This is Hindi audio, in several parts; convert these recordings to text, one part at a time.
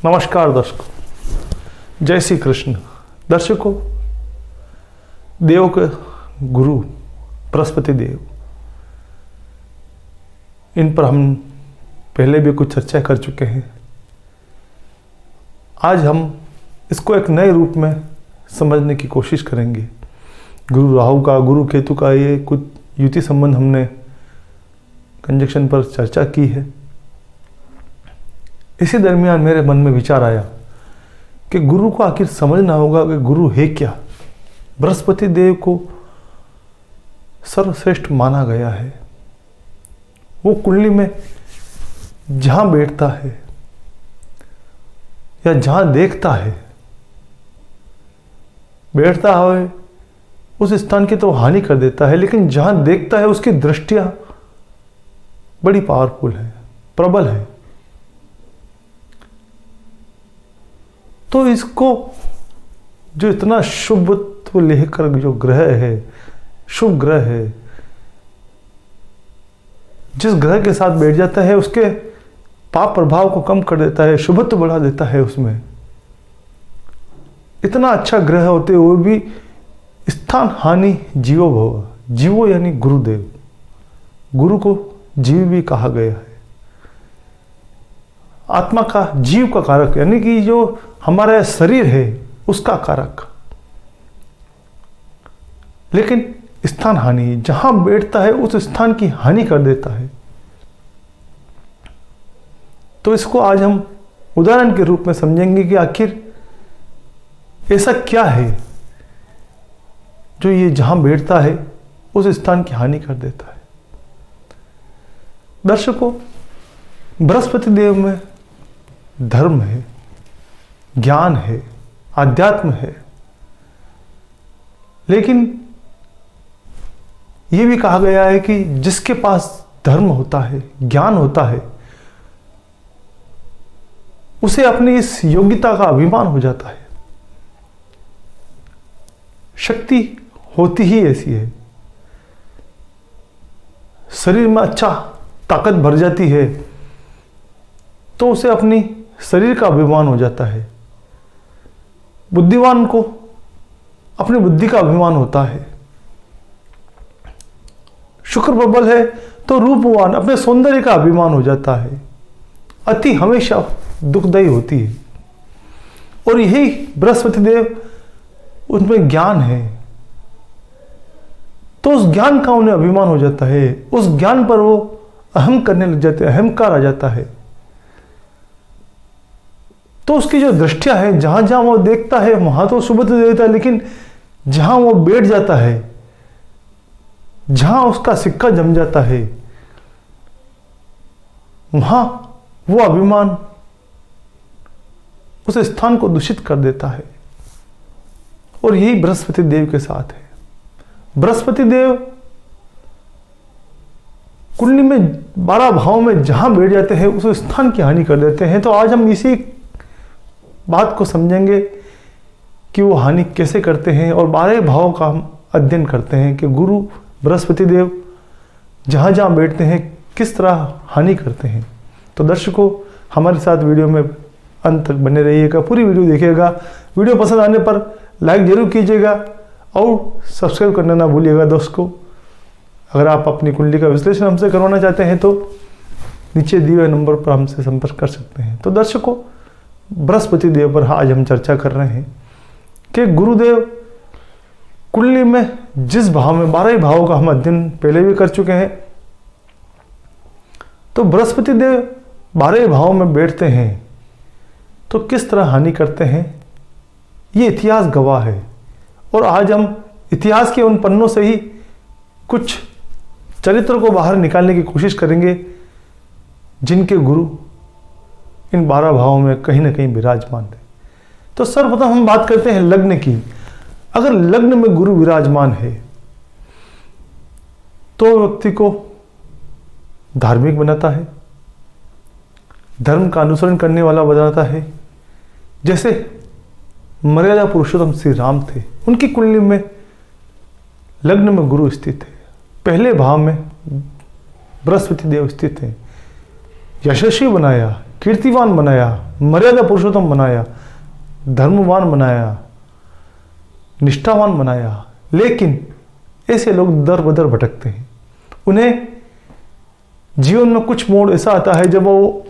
नमस्कार दर्शकों, जय श्री कृष्ण। दर्शकों, देव के गुरु बृहस्पति देव, इन पर हम पहले भी कुछ चर्चा कर चुके हैं। आज हम इसको एक नए रूप में समझने की कोशिश करेंगे। गुरु राहु का, गुरु केतु का ये कुछ युति संबंध हमने कंजक्शन पर चर्चा की है। इसी दरमियान मेरे मन में विचार आया कि गुरु को आखिर समझना होगा कि गुरु है क्या। बृहस्पति देव को सर्वश्रेष्ठ माना गया है। वो कुंडली में जहां बैठता है या जहां देखता है, बैठता है उस स्थान की तो हानि कर देता है, लेकिन जहां देखता है उसकी दृष्टियां बड़ी पावरफुल है, प्रबल है। तो इसको जो इतना शुभत्व लेकर जो ग्रह है, शुभ ग्रह है, जिस ग्रह के साथ बैठ जाता है उसके पाप प्रभाव को कम कर देता है, शुभत्व बढ़ा देता है उसमें। इतना अच्छा ग्रह होते हुए भी स्थान हानि जीवो भव, जीवो यानी गुरुदेव, गुरु को जीव भी कहा गया है। आत्मा का, जीव का कारक, यानी कि जो हमारा शरीर है उसका कारक। लेकिन स्थान हानि, जहां बैठता है उस स्थान की हानि कर देता है। तो इसको आज हम उदाहरण के रूप में समझेंगे कि आखिर ऐसा क्या है जो ये जहां बैठता है उस स्थान की हानि कर देता है। दर्शकों, बृहस्पति देव में धर्म है, ज्ञान है, आध्यात्म है, लेकिन यह भी कहा गया है कि जिसके पास धर्म होता है, ज्ञान होता है, उसे अपनी इस योग्यता का अभिमान हो जाता है। शक्ति होती ही ऐसी है, शरीर में अच्छा ताकत भर जाती है तो उसे अपनी शरीर का अभिमान हो जाता है। बुद्धिमान को अपनी बुद्धि का अभिमान होता है। शुक्र प्रबल है तो रूपवान, अपने सौंदर्य का अभिमान हो जाता है। अति हमेशा दुखदायी होती है। और यही बृहस्पति देव, उनमें ज्ञान है तो उस ज्ञान का उन्हें अभिमान हो जाता है। उस ज्ञान पर वो अहम करने लग जाते हैं, अहंकार आ जाता है। तो उसकी जो दृष्टियां है, जहां जहां वो देखता है वहां तो शुभ तो देता है, लेकिन जहां वो बैठ जाता है, जहां उसका सिक्का जम जाता है, वहां वो अभिमान उस स्थान को दूषित कर देता है। और यही बृहस्पति देव के साथ है। बृहस्पति देव कुंडली में 12 भाव में जहां बैठ जाते हैं उस स्थान की हानि कर देते हैं। तो आज हम इसी बात को समझेंगे कि वो हानि कैसे करते हैं, और 12 भाव का हम अध्ययन करते हैं कि गुरु बृहस्पति देव जहां जहां बैठते हैं किस तरह हानि करते हैं। तो दर्शकों, हमारे साथ वीडियो में अंत तक बने रहिएगा, पूरी वीडियो देखिएगा। वीडियो पसंद आने पर लाइक जरूर कीजिएगा और सब्सक्राइब करना ना भूलिएगा। दोस्तों, अगर आप अपनी कुंडली का विश्लेषण हमसे करवाना चाहते हैं तो नीचे दिए हुए नंबर पर हमसे संपर्क कर सकते हैं। तो दर्शकों, बृहस्पति देव पर आज हम चर्चा कर रहे हैं कि गुरुदेव कुंडली में जिस भाव में, 12 भावों का हम अध्ययन पहले भी कर चुके हैं। तो बृहस्पति देव 12 भाव में बैठते हैं तो किस तरह हानि करते हैं, ये इतिहास गवाह है। और आज हम इतिहास के उन पन्नों से ही कुछ चरित्र को बाहर निकालने की कोशिश करेंगे जिनके गुरु इन 12 भावों में कहीं ना कहीं विराजमान है। तो सर्वप्रथम हम बात करते हैं लग्न की। अगर लग्न में गुरु विराजमान है तो व्यक्ति को धार्मिक बनाता है, धर्म का अनुसरण करने वाला बनाता है। जैसे मर्यादा पुरुषोत्तम श्री राम थे, उनकी कुंडली में लग्न में गुरु स्थित है, पहले भाव में बृहस्पति देव स्थित है, यशस्वी बनाया, कीर्तिवान बनाया, मर्यादा पुरुषोत्तम बनाया, धर्मवान बनाया, निष्ठावान बनाया। लेकिन ऐसे लोग दर बदर भटकते हैं। उन्हें जीवन में कुछ मोड़ ऐसा आता है जब वो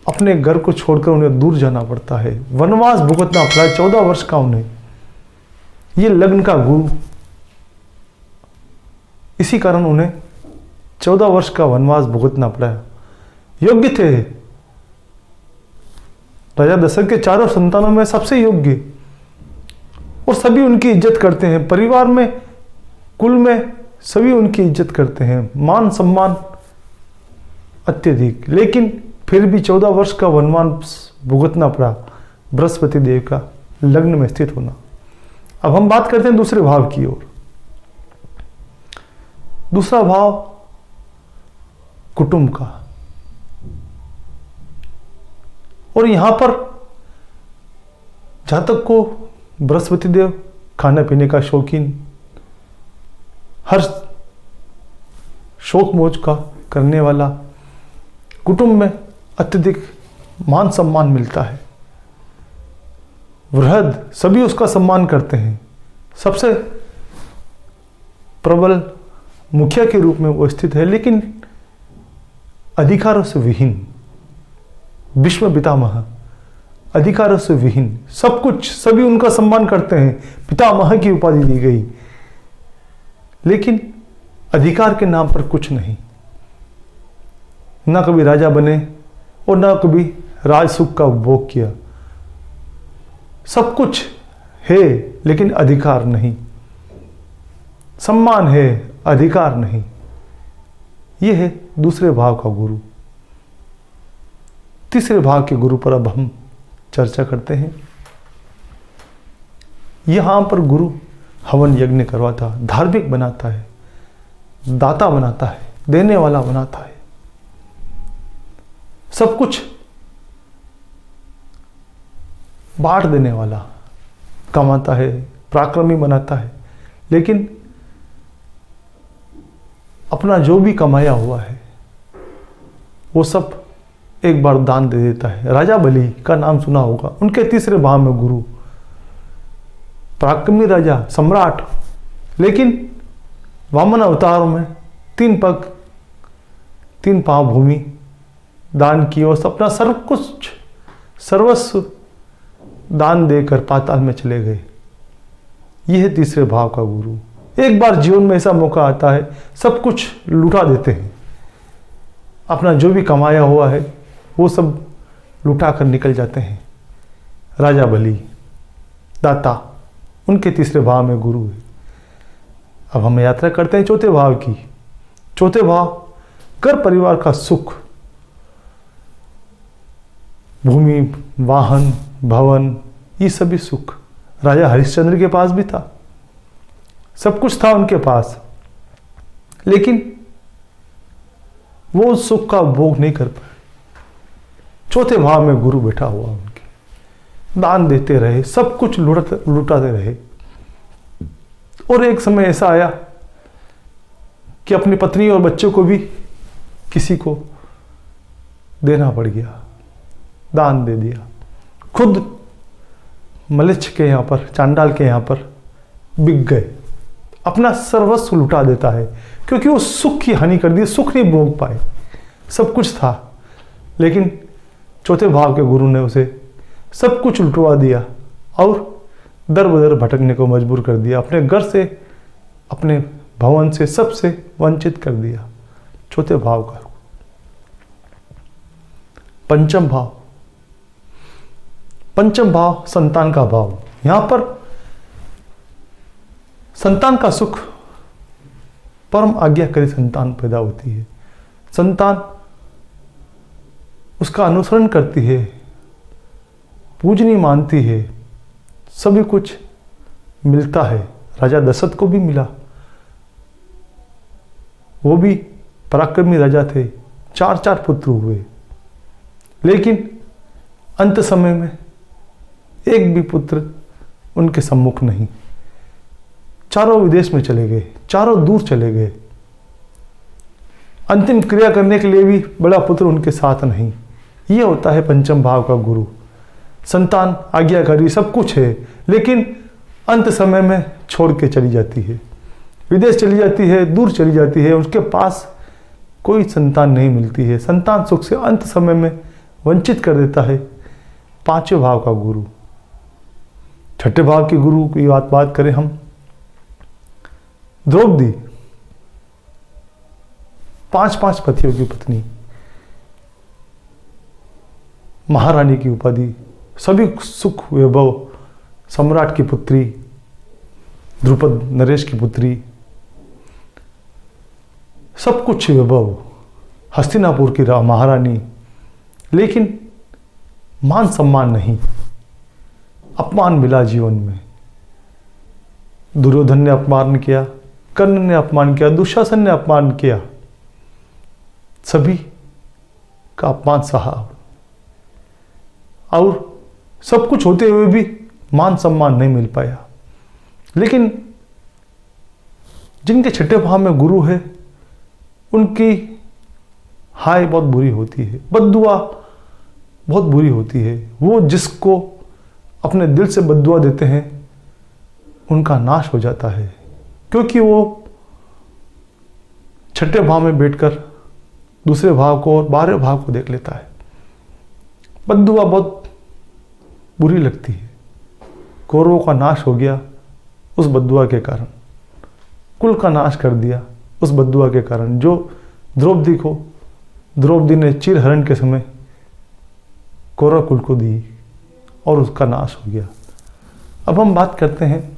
अपने घर को छोड़कर उन्हें दूर जाना पड़ता है, वनवास भुगतना पड़ा है 14 वर्ष का उन्हें। ये लग्न का गुरु, इसी कारण उन्हें 14 वर्ष का वनवास भुगतना पड़ा। योग्य थे, राजा दशरथ के चारों संतानों में सबसे योग्य, और सभी उनकी इज्जत करते हैं। परिवार में, कुल में सभी उनकी इज्जत करते हैं, मान सम्मान अत्यधिक। लेकिन फिर भी 14 वर्ष का वनवास भुगतना पड़ा बृहस्पति देव का लग्न में स्थित होना। अब हम बात करते हैं दूसरे भाव की ओर। दूसरा भाव कुटुंब का, और यहां पर जातक को बृहस्पति देव खाने पीने का शौकीन, हर शौक मौज का करने वाला, कुटुंब में अत्यधिक मान सम्मान मिलता है। वृहद सभी उसका सम्मान करते हैं। सबसे प्रबल मुखिया के रूप में वो स्थित है, लेकिन अधिकारों से विहीन, भीष्म पितामह, अधिकारों से विहीन, सब कुछ सभी उनका सम्मान करते हैं, पितामह की उपाधि दी गई, लेकिन अधिकार के नाम पर कुछ नहीं। ना कभी राजा बने और ना कभी राज सुख का उपभोग किया। सब कुछ है लेकिन अधिकार नहीं, सम्मान है अधिकार नहीं। यह है दूसरे भाव का गुरु। तीसरे भाव के गुरु पर अब हम चर्चा करते हैं। यहां पर गुरु हवन यज्ञ करवाता, धार्मिक बनाता है, दाता बनाता है, देने वाला बनाता है, सब कुछ बांट देने वाला, कमाता है, पराक्रमी बनाता है, लेकिन अपना जो भी कमाया हुआ है वो सब एक बार दान दे देता है। राजा बलि का नाम सुना होगा, उनके तीसरे भाव में गुरु, पराक्रमी राजा, सम्राट, लेकिन वामन अवतारों में 3 पग 3 पांव भूमि दान की और अपना सर्वस्व दान देकर पाताल में चले गए। यह है तीसरे भाव का गुरु। एक बार जीवन में ऐसा मौका आता है, सब कुछ लुटा देते हैं, अपना जो भी कमाया हुआ है वो सब लुटा कर निकल जाते हैं। राजा बलि, दाता, उनके तीसरे भाव में गुरु है। अब हम यात्रा करते हैं चौथे भाव की। चौथे भाव घर परिवार का सुख, भूमि, वाहन, भवन, ये सभी सुख राजा हरिश्चंद्र के पास भी था, सब कुछ था उनके पास, लेकिन वो उस सुख का भोग नहीं कर पाए। चौथे भाव में गुरु बैठा हुआ उनके, दान देते रहे, सब कुछ लुटाते रहे। और एक समय ऐसा आया कि अपनी पत्नी और बच्चों को भी किसी को देना पड़ गया, दान दे दिया। खुद मलिच्छ के यहाँ पर, चांडाल के यहाँ पर बिक गए, अपना सर्वस्व लुटा देता है, क्योंकि वो सुख की हानि कर दी, सुख नहीं भोग पाए। सब कुछ था, लेकिन चौथे भाव के गुरु ने उसे सब कुछ लुटवा दिया और दर बदर भटकने को मजबूर कर दिया, अपने घर से, अपने भवन से, सबसे वंचित कर दिया। चौथे भाव का। पंचम भाव, पंचम भाव संतान का भाव। यहां पर संतान का सुख, परम आज्ञाकारी संतान पैदा होती है। संतान उसका अनुसरण करती है, पूजनीय मानती है, सभी कुछ मिलता है। राजा दशरथ को भी मिला, वो भी पराक्रमी राजा थे, 4 पुत्र हुए, लेकिन अंत समय में एक भी पुत्र उनके सम्मुख नहीं। चारों विदेश में चले गए, चारों दूर चले गए। अंतिम क्रिया करने के लिए भी बड़ा पुत्र उनके साथ नहीं। ये होता है पंचम भाव का गुरु। संतान आज्ञाकारी सब कुछ है, लेकिन अंत समय में छोड़ के चली जाती है, विदेश चली जाती है, दूर चली जाती है, उसके पास कोई संतान नहीं मिलती है। संतान सुख से अंत समय में वंचित कर देता है पांचवें भाव का गुरु। छठे भाव के गुरु की बात करें हम, द्रौपदी 5 पतियों की पत्नी, महारानी की उपाधि, सभी सुख वैभव, सम्राट की पुत्री, द्रुपद नरेश की पुत्री, सब कुछ वैभव, हस्तिनापुर की महारानी, लेकिन मान सम्मान नहीं, अपमान मिला जीवन में। दुर्योधन ने अपमान किया, कर्ण ने अपमान किया, दुशासन ने अपमान किया, सभी का अपमान सहा, और सब कुछ होते हुए भी मान सम्मान नहीं मिल पाया। लेकिन जिनके छठे भाव में गुरु है, उनकी हाय बहुत बुरी होती है, बद्दुआ बहुत बुरी होती है। वो जिसको अपने दिल से बद्दुआ देते हैं, उनका नाश हो जाता है, क्योंकि वो छठे भाव में बैठकर दूसरे भाव को और 12वें भाव को देख लेता है। बद्दुआ बहुत बुरी लगती है। कौरवों का नाश हो गया उस बद्दुआ के कारण, कुल का नाश कर दिया उस बद्दुआ के कारण, जो द्रौपदी ने चिरहरण के समय कौरव कुल को दी और उसका नाश हो गया। अब हम बात करते हैं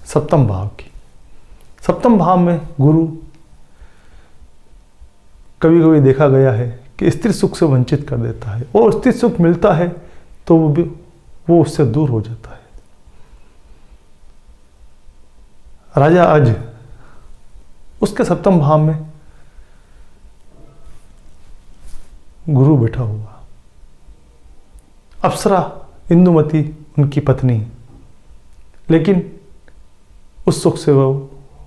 सप्तम भाव की। सप्तम भाव में गुरु कभी कभी देखा गया है कि स्त्री सुख से वंचित कर देता है, और स्त्री सुख मिलता है तो वो उससे दूर हो जाता है। राजा अज, उसके सप्तम भाव में गुरु बैठा हुआ। अप्सरा इंदुमती उनकी पत्नी, लेकिन उस सुख से वो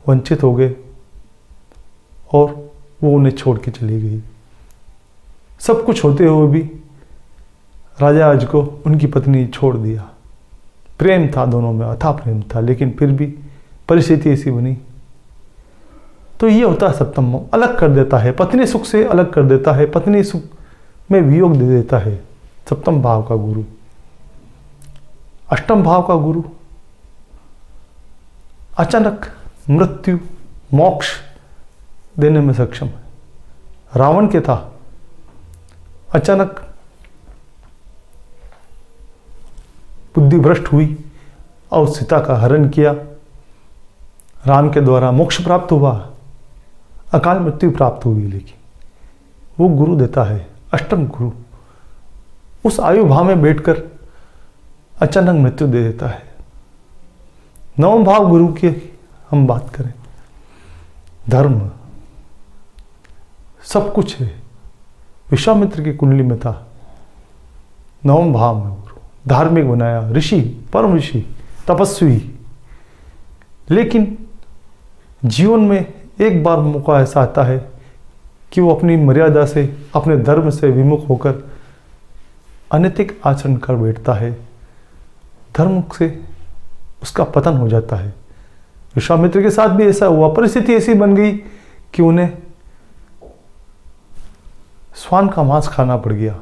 वंचित हो गए और वो उन्हें छोड़ के चली गई। सब कुछ होते हुए भी राजा अज को उनकी पत्नी छोड़ दिया। प्रेम था दोनों में, अथाह प्रेम था, लेकिन फिर भी परिस्थिति ऐसी बनी। तो ये होता है सप्तम भाव, अलग कर देता है, पत्नी सुख से अलग कर देता है, पत्नी सुख में वियोग दे देता है सप्तम भाव का गुरु। अष्टम भाव का गुरु अचानक मृत्यु मोक्ष देने में सक्षम है। रावण के था, अचानक बुद्धि भ्रष्ट हुई और सीता का हरण किया, राम के द्वारा मोक्ष प्राप्त हुआ, अकाल मृत्यु प्राप्त हुई। लेकिन वो गुरु देता है अष्टम गुरु, उस आयु भाव में बैठकर अचानक मृत्यु दे देता है। नवम भाव गुरु की हम बात करें, धर्म सब कुछ है, विश्वामित्र की कुंडली में था। नवम भाव में गुरु धार्मिक बनाया, ऋषि, परम ऋषि, तपस्वी। लेकिन जीवन में एक बार मौका ऐसा आता है कि वो अपनी मर्यादा से, अपने धर्म से विमुख होकर अनैतिक आचरण कर बैठता है, धर्म से उसका पतन हो जाता है। विश्वामित्र के साथ भी ऐसा हुआ, परिस्थिति ऐसी बन गई कि उन्हें श्वान का मांस खाना पड़ गया,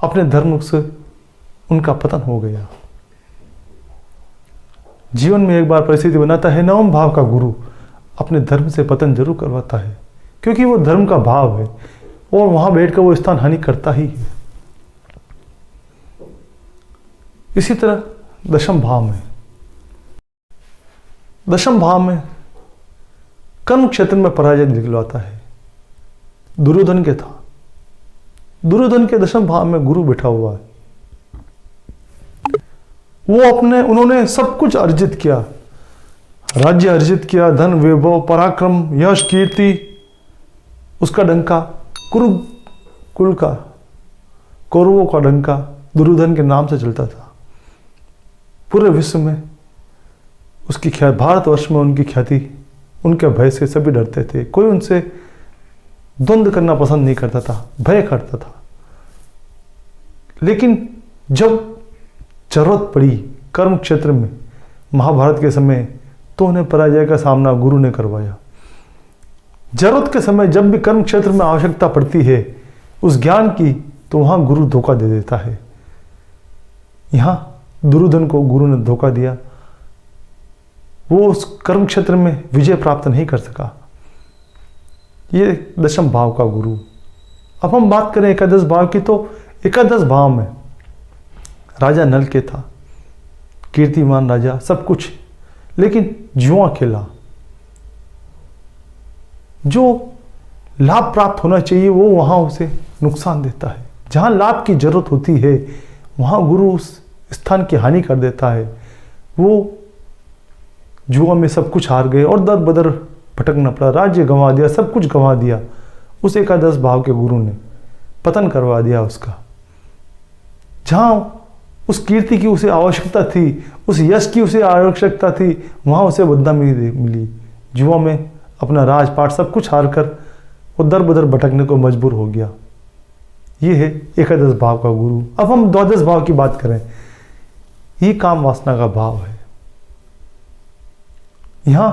अपने धर्म से उनका पतन हो गया। जीवन में एक बार परिस्थिति बनाता है, नवम भाव का गुरु अपने धर्म से पतन जरूर करवाता है, क्योंकि वो धर्म का भाव है और वहां बैठकर वो स्थान हानि करता ही है। इसी तरह दशम भाव में कर्म क्षेत्र में पराजय दिखलाता है। दुर्योधन के था, दुर्योधन के दशम भाव में गुरु बैठा हुआ है। उन्होंने सब कुछ अर्जित किया, राज्य अर्जित किया, धन, वैभव, पराक्रम, यश, कीर्ति, उसका डंका कुरु कुल का, कौरवों का डंका दुर्योधन के नाम से चलता था। पूरे विश्व में उसकी ख्याति, भारतवर्ष में उनकी ख्याति, उनके भय से सभी डरते थे। कोई उनसे द्वंद्व करना पसंद नहीं करता था, भय करता था। लेकिन जब जरूरत पड़ी कर्म क्षेत्र में महाभारत के समय, तो उन्हें पराजय का सामना गुरु ने करवाया। जरूरत के समय जब भी कर्म क्षेत्र में आवश्यकता पड़ती है उस ज्ञान की, तो वहां गुरु धोखा दे देता है। यहां दुर्योधन को गुरु ने धोखा दिया, वो उस कर्म क्षेत्र में विजय प्राप्त नहीं कर सका। ये दशम भाव का गुरु। अब हम बात करें एकादश भाव की, तो एकादश भाव में राजा नल के था, कीर्तिमान राजा, सब कुछ, लेकिन जुआ खेला। जो लाभ प्राप्त होना चाहिए वो वहां उसे नुकसान देता है। जहां लाभ की जरूरत होती है वहां गुरु उस स्थान की हानि कर देता है। वो जुआ में सब कुछ हार गए और दर बदर भटकना पड़ा, राज्य गंवा दिया, सब कुछ गंवा दिया। उस एकादश भाव के गुरु ने पतन करवा दिया उसका। जहां उस कीर्ति की उसे आवश्यकता थी, उस यश की उसे आवश्यकता थी, वहां उसे बदनामी मिली। जुआ में अपना राजपाट सब कुछ हारकर वो दर बदर भटकने को मजबूर हो गया। ये है एकादश भाव का गुरु। अब हम द्वादश भाव की बात करें, ये काम वासना का भाव है। यहां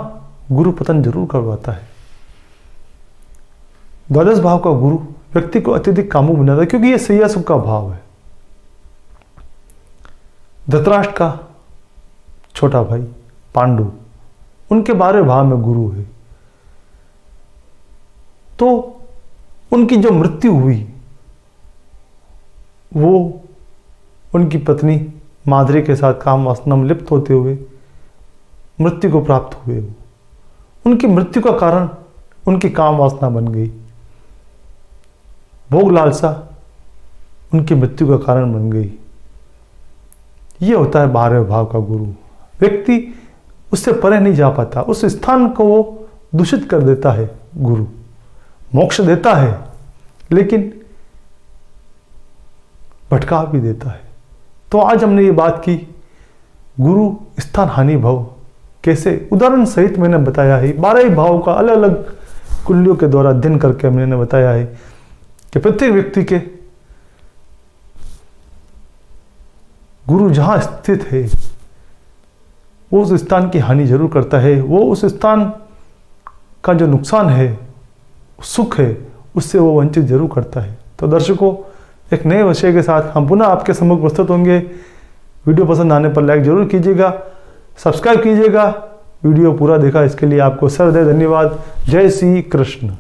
गुरु पतन जरूर करवाता है। द्वादश भाव का गुरु व्यक्ति को अत्यधिक कामू बनाता है, क्योंकि यह सैया सुख का भाव है। धृतराष्ट्र का छोटा भाई पांडु, उनके 12वें भाव में गुरु है। तो उनकी जो मृत्यु हुई, वो उनकी पत्नी माधुरी के साथ काम वासना में लिप्त होते हुए मृत्यु को प्राप्त हुए। उनकी मृत्यु का कारण उनकी काम वासना बन गई। भोग लालसा उनकी मृत्यु का कारण बन गई। यह होता है 12वें भाव का गुरु। व्यक्ति उससे परे नहीं जा पाता, उस स्थान को वो दूषित कर देता है। गुरु मोक्ष देता है लेकिन भटका भी देता है। तो आज हमने ये बात की, गुरु स्थान हानि भव कैसे उदाहरण सहित मैंने बताया है। 12 भाव का अलग अलग कुंडलियों के द्वारा अध्ययन करके मैंने बताया है कि प्रत्येक व्यक्ति के गुरु जहां स्थित है वो उस स्थान की हानि जरूर करता है। वो उस स्थान का जो नुकसान है, सुख है, उससे वो वंचित जरूर करता है। तो दर्शकों, एक नए विषय के साथ हम पुनः आपके सम्मुख प्रस्तुत होंगे। वीडियो पसंद आने पर लाइक जरूर कीजिएगा, सब्सक्राइब कीजिएगा। वीडियो पूरा देखा इसके लिए आपको सहृदय धन्यवाद। जय श्री कृष्ण।